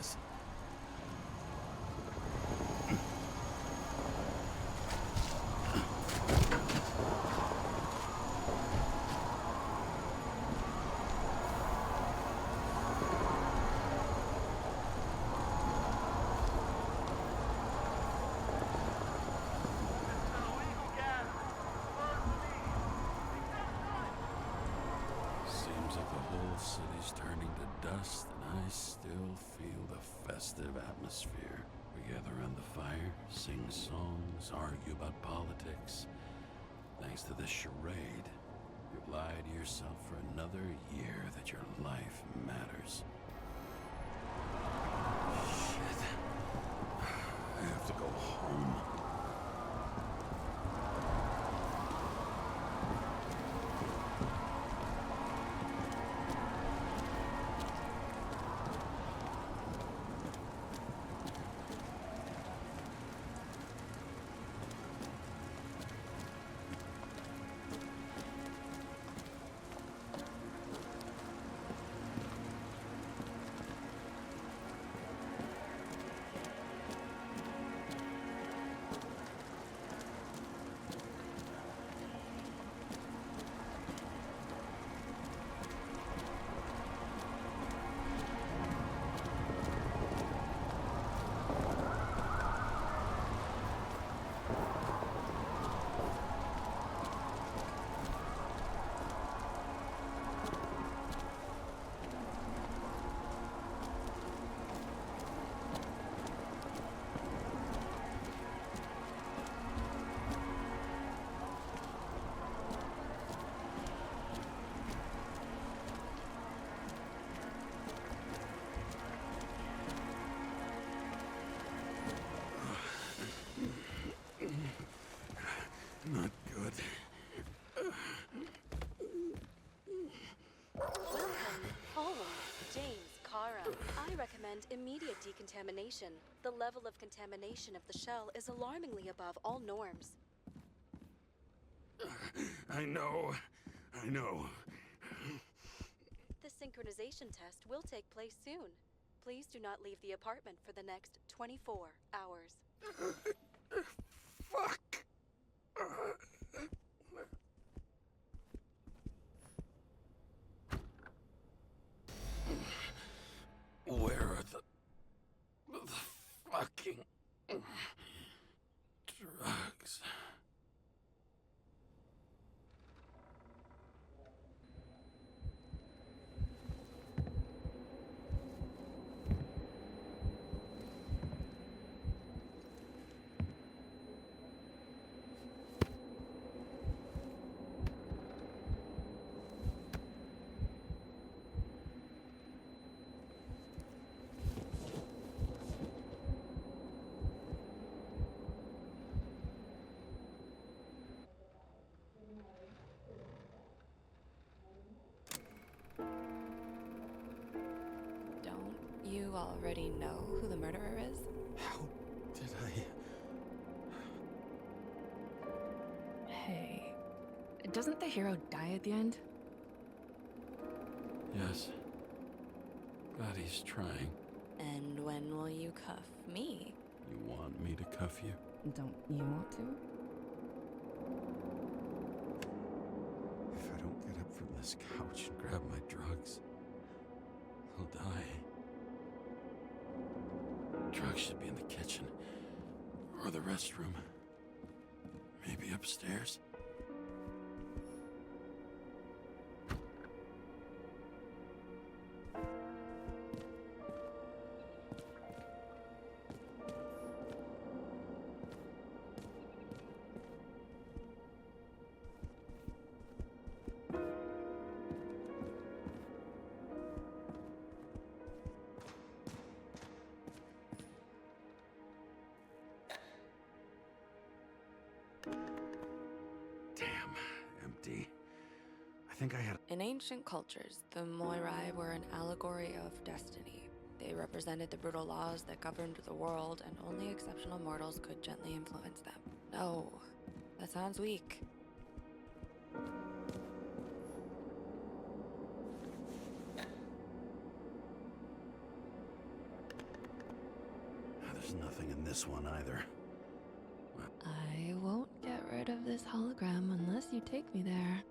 this. Seems like the whole city's turning to dust, and I still feel the festive atmosphere. We gather around the fire, sing songs, argue about politics. Thanks to this charade, you've lied to yourself for another year that your life matters. Shit. I have to go home. Not good. Welcome home, James, Kara. I recommend immediate decontamination. The level of contamination of the shell is alarmingly above all norms. I know. The synchronization test will take place soon. Please do not leave the apartment for the next 24 hours. Fuck! Where are the fucking drugs? Don't you already know who the murderer is? How did I... Hey, doesn't the hero die at the end? Yes. But he's trying. And when will you cuff me? You want me to cuff you? Don't you want to? If I don't get up from this couch and grab my drugs, I'll die. Drugs should be in the kitchen. Or the restroom. Maybe upstairs. Damn, empty. I think I had... In ancient cultures, the Moirai were an allegory of destiny. They represented the brutal laws that governed the world, and only exceptional mortals could gently influence them. No, that sounds weak. There's nothing in this one either. I won't get rid of this hologram unless you take me there.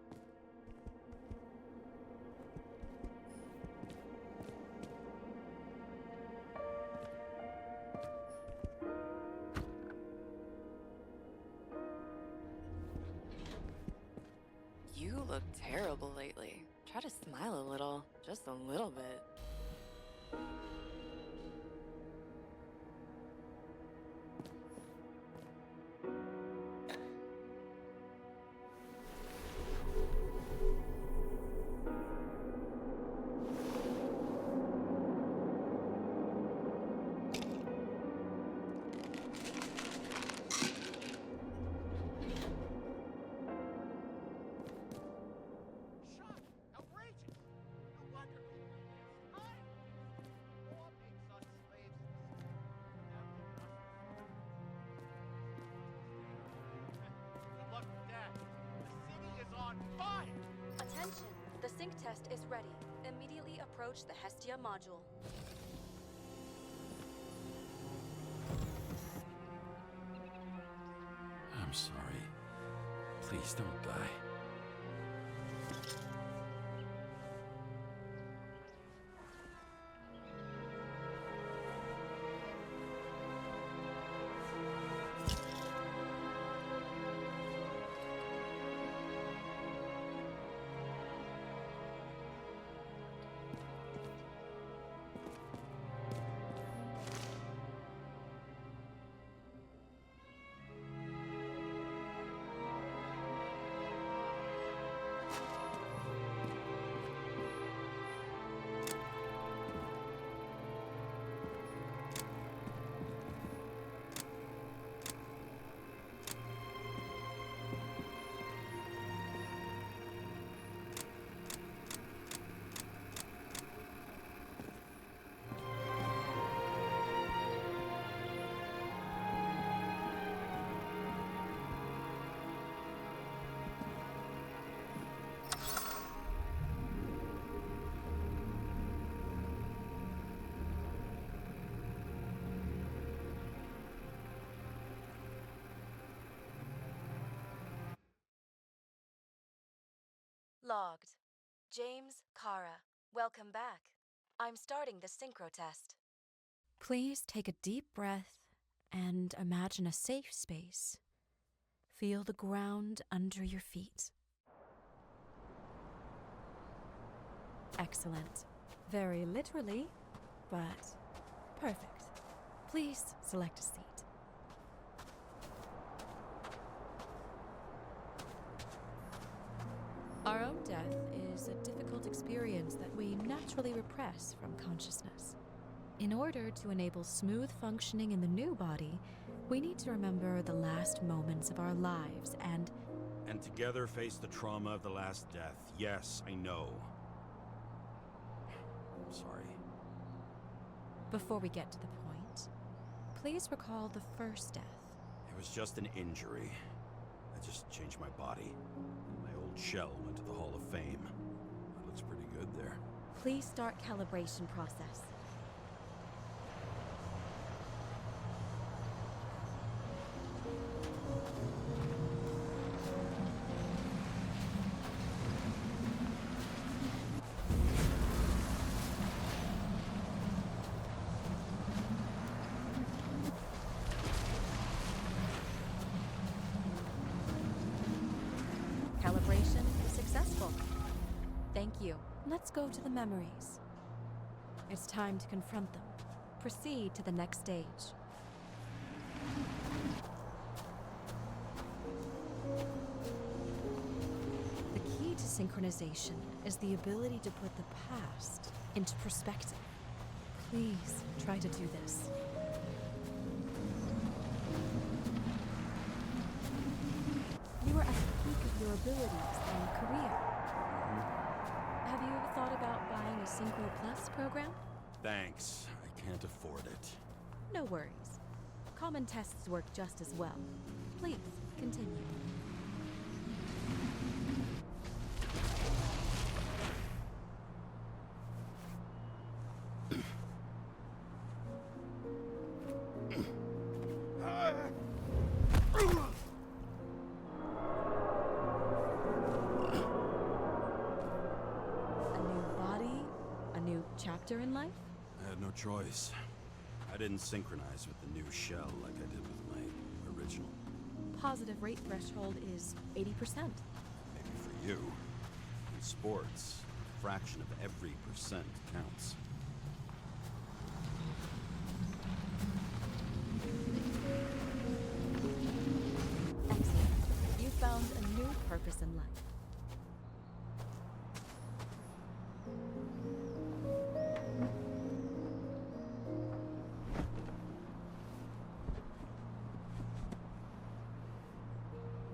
You look terrible lately. Try to smile a little, just a little bit. Attention! The sync test is ready. Immediately approach the Hestia module. I'm sorry. Please don't die. Logged. James, Kara, welcome back. I'm starting the synchro test. Please take a deep breath and imagine a safe space. Feel the ground under your feet. Excellent. Very literally, but perfect. Please select a seat. Our own death is a difficult experience that we naturally repress from consciousness. In order to enable smooth functioning in the new body, we need to remember the last moments of our lives and together face the trauma of the last death. Yes, I know. I'm sorry. before we get to the point, please recall the first death. It was just an injury. I just changed my body. My old shell went to the Hall of Fame. That looks pretty good there. Please start calibration process. Calibration successful. Thank you. Let's go to the memories. It's time to confront them. Proceed to the next stage. The key to synchronization is the ability to put the past into perspective. Please try to do this. You are at the peak of your abilities and career. Have you ever thought about buying a Synchro Plus program? Thanks. I can't afford it. No worries. Common tests work just as well. Please, continue. chapter in life? I had no choice. I didn't synchronize with the new shell like I did with my original. Positive rate threshold is 80%. Maybe for you. In sports, a fraction of every percent counts. Excellent. You found a new purpose in life.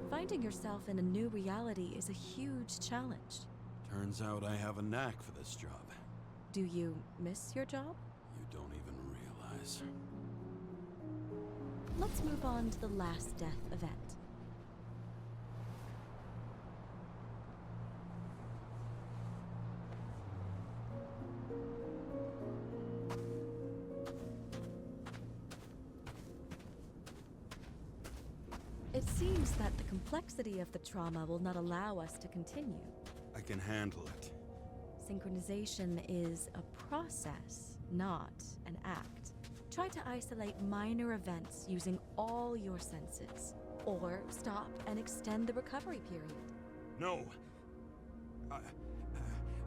Finding yourself in a new reality is a huge challenge. Turns out I have a knack for this job. Do you miss your job? You don't even realize. Let's move on to the last death event. It seems that the complexity of the trauma will not allow us to continue. I can handle it. Synchronization is a process, not an act. Try to isolate minor events using all your senses, or stop and extend the recovery period. No!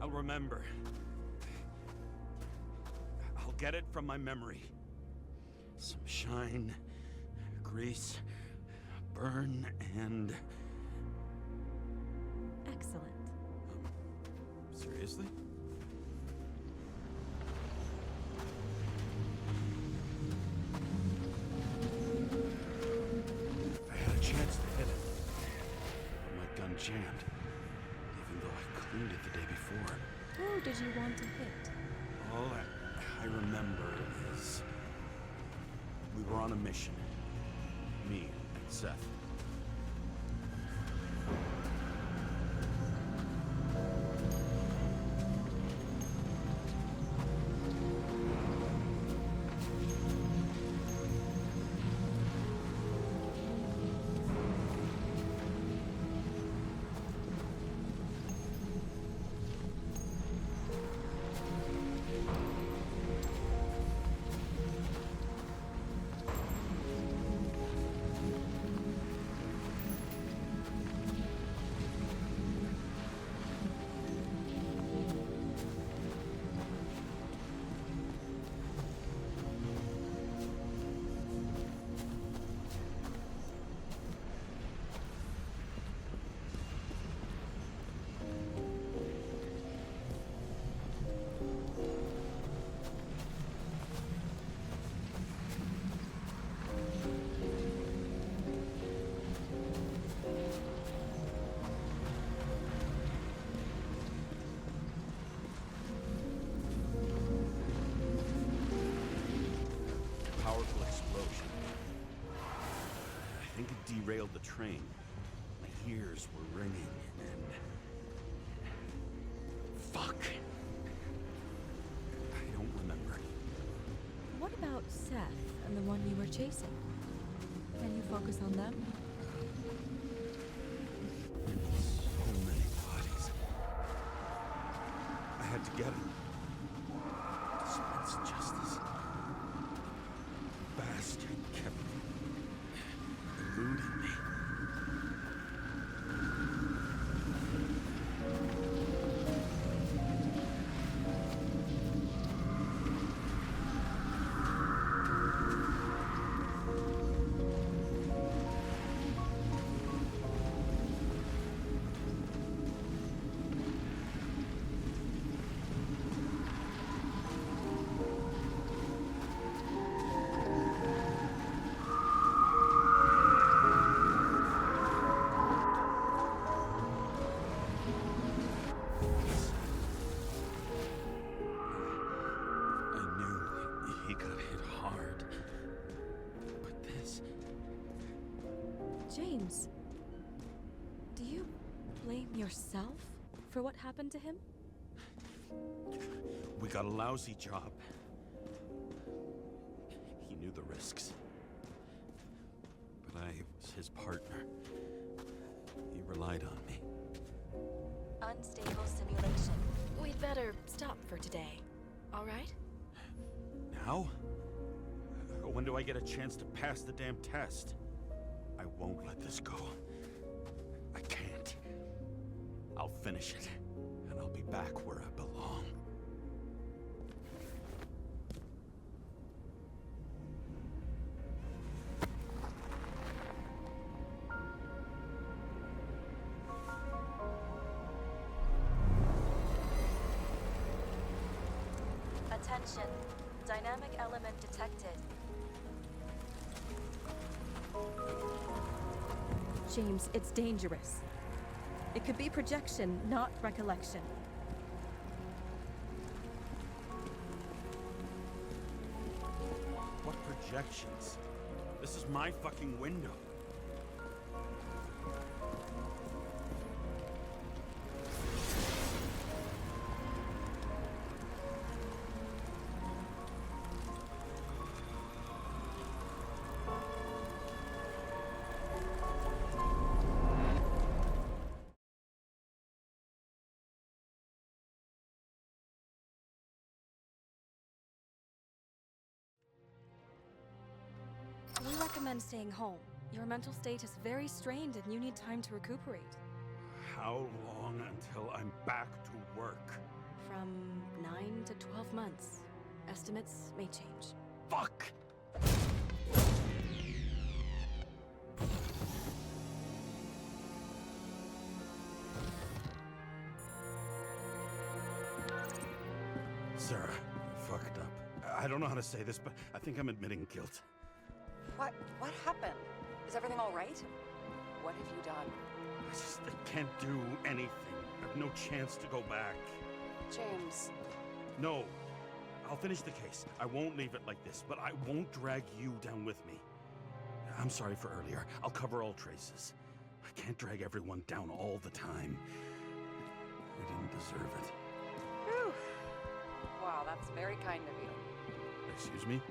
I'll remember. I'll get it from my memory. Some shine, grease, burn, and... Excellent. Seriously? I had a chance to hit it. But my gun jammed. Even though I cleaned it the day before. Who did you want to hit? All I remember is... we were on a mission. Me and Seth. Powerful explosion. I think it derailed the train. My ears were ringing and... Fuck. I don't remember. What about Seth and the one you were chasing? Can you focus on them? So many bodies. I had to get him. Dispense justice. Bastard kept eluding me. James, do you blame yourself for what happened to him? We got a lousy job. He knew the risks. But I was his partner. He relied on me. Unstable simulation. We'd better stop for today. All right? Now? When do I get a chance to pass the damn test? I won't let this go. I can't. I'll finish it, and I'll be back where I belong. Attention. Dynamic element detected. James, it's dangerous. It could be projection, not recollection. What projections? This is my fucking window. We recommend staying home. Your mental state is very strained and you need time to recuperate. How long until I'm back to work? From 9 to 12 months. Estimates may change. Fuck! Sarah, fucked up. I don't know how to say this, but I think I'm admitting guilt. What happened? Is everything all right? What have you done? I can't do anything. I have no chance to go back. James, No. I'll finish the case. I won't leave it like this, but I won't drag you down with me. I'm sorry for earlier. I'll cover all traces. I can't drag everyone down all the time. We didn't deserve it. whew. Wow, that's very kind of you. Excuse me?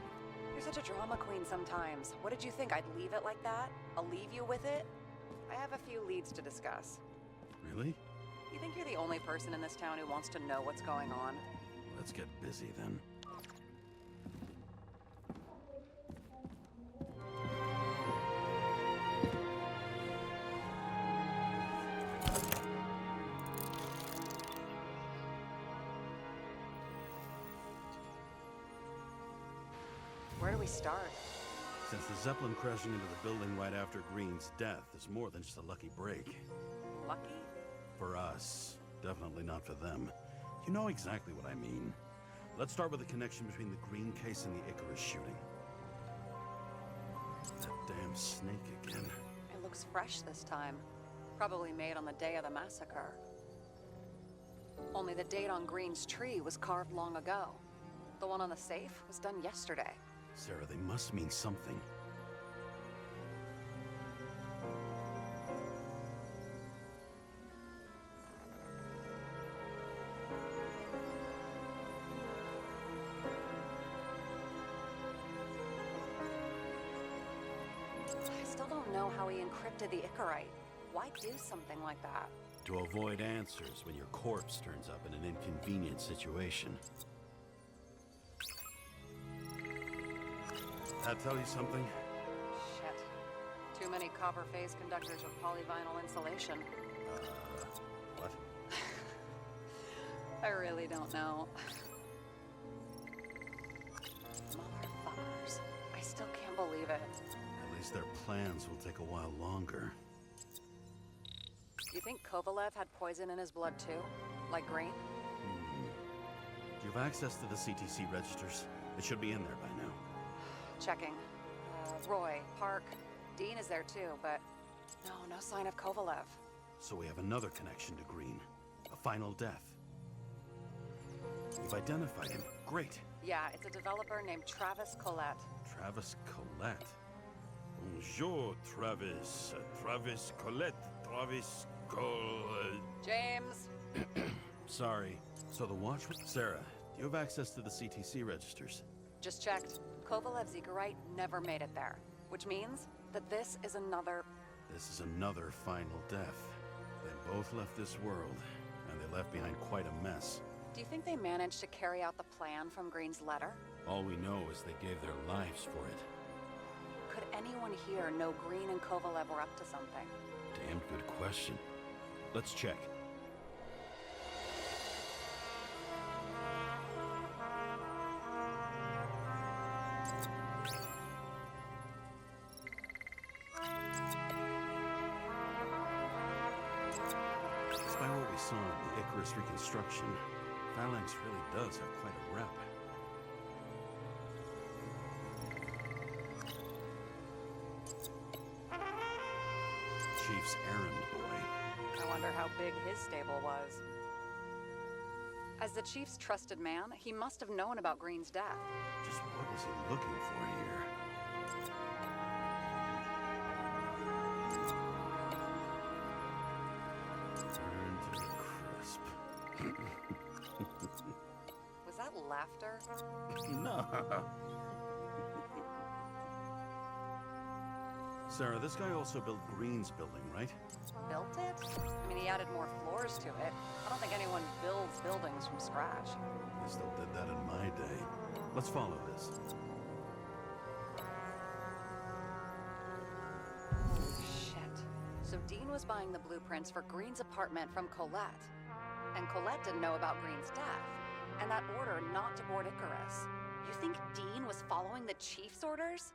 You're such a drama queen sometimes. What did you think? I'd leave it like that? I'll leave you with it? I have a few leads to discuss. Really? You think you're the only person in this town who wants to know what's going on? Let's get busy then. Where do we start? Since the Zeppelin crashing into the building right after Green's death is more than just a lucky break. Lucky? For us. Definitely not for them. You know exactly what I mean. Let's start with the connection between the Green case and the Icarus shooting. That damn snake again. It looks fresh this time. Probably made on the day of the massacre. Only the date on Green's tree was carved long ago. The one on the safe was done yesterday. Sarah, they must mean something. I still don't know how he encrypted the Icarite. Why do something like that? To avoid answers when your corpse turns up in an inconvenient situation. That tell you something? Shit. Too many copper phase conductors with polyvinyl insulation. What? I really don't know. Motherfuckers. I still can't believe it. At least their plans will take a while longer. You think Kovalev had poison in his blood too? Like Green? Do you have access to the CTC registers? It should be in there by now. Checking. Roy, Park, Dean is there too, but no sign of Kovalev. So we have another connection to Green. A final death. You've identified him. Great. Yeah, it's a developer named Travis Collette. Travis Collette. Bonjour, Travis. Travis Collette. Travis Collette. James! Sorry. So the watch... Sarah, do you have access to the CTC registers? Just checked. Kovalev's Icarite never made it there, which means that this is another... This is another final death. They both left this world, and they left behind quite a mess. Do you think they managed to carry out the plan from Green's letter? All we know is they gave their lives for it. Could anyone here know Green and Kovalev were up to something? Damn good question. Let's check. Despite what we saw in the Icarus reconstruction, Phalanx really does have quite a rep. Chief's errand boy. I wonder how big his stable was. As the Chief's trusted man, he must have known about Green's death. Just what was he looking for here? Turn to crisp. Was that laughter? No. Sarah, this guy also built Green's building, right? Built it? I mean, he added more floors to it. I don't think anyone builds buildings from scratch. They still did that in my day. Let's follow this. Shit. So Dean was buying the blueprints for Green's apartment from Colette. And Colette didn't know about Green's death. And that order not to board Icarus. You think Dean was following the Chief's orders?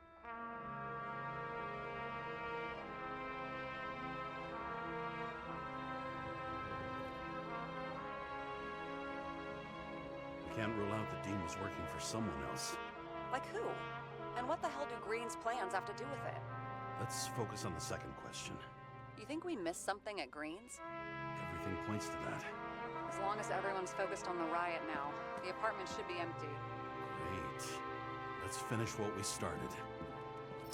Can't rule out that Dean was working for someone else. Like who? And what the hell do Green's plans have to do with it? Let's focus on the second question. You think we missed something at Green's? Everything points to that. As long as everyone's focused on the riot now, the apartment should be empty. Great. Let's finish what we started.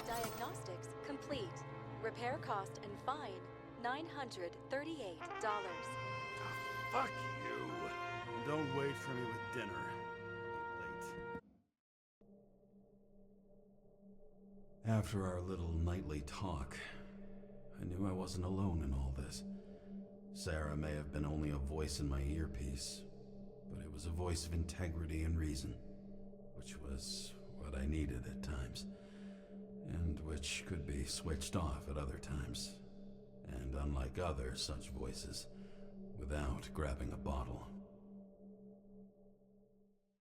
Diagnostics complete. Repair cost and fine $938. Fuck you. And don't wait for me with dinner. Be late. After our little nightly talk, I knew I wasn't alone in all this. Sarah may have been only a voice in my earpiece, but it was a voice of integrity and reason, which was what I needed at times, and which could be switched off at other times, and unlike other such voices, without grabbing a bottle.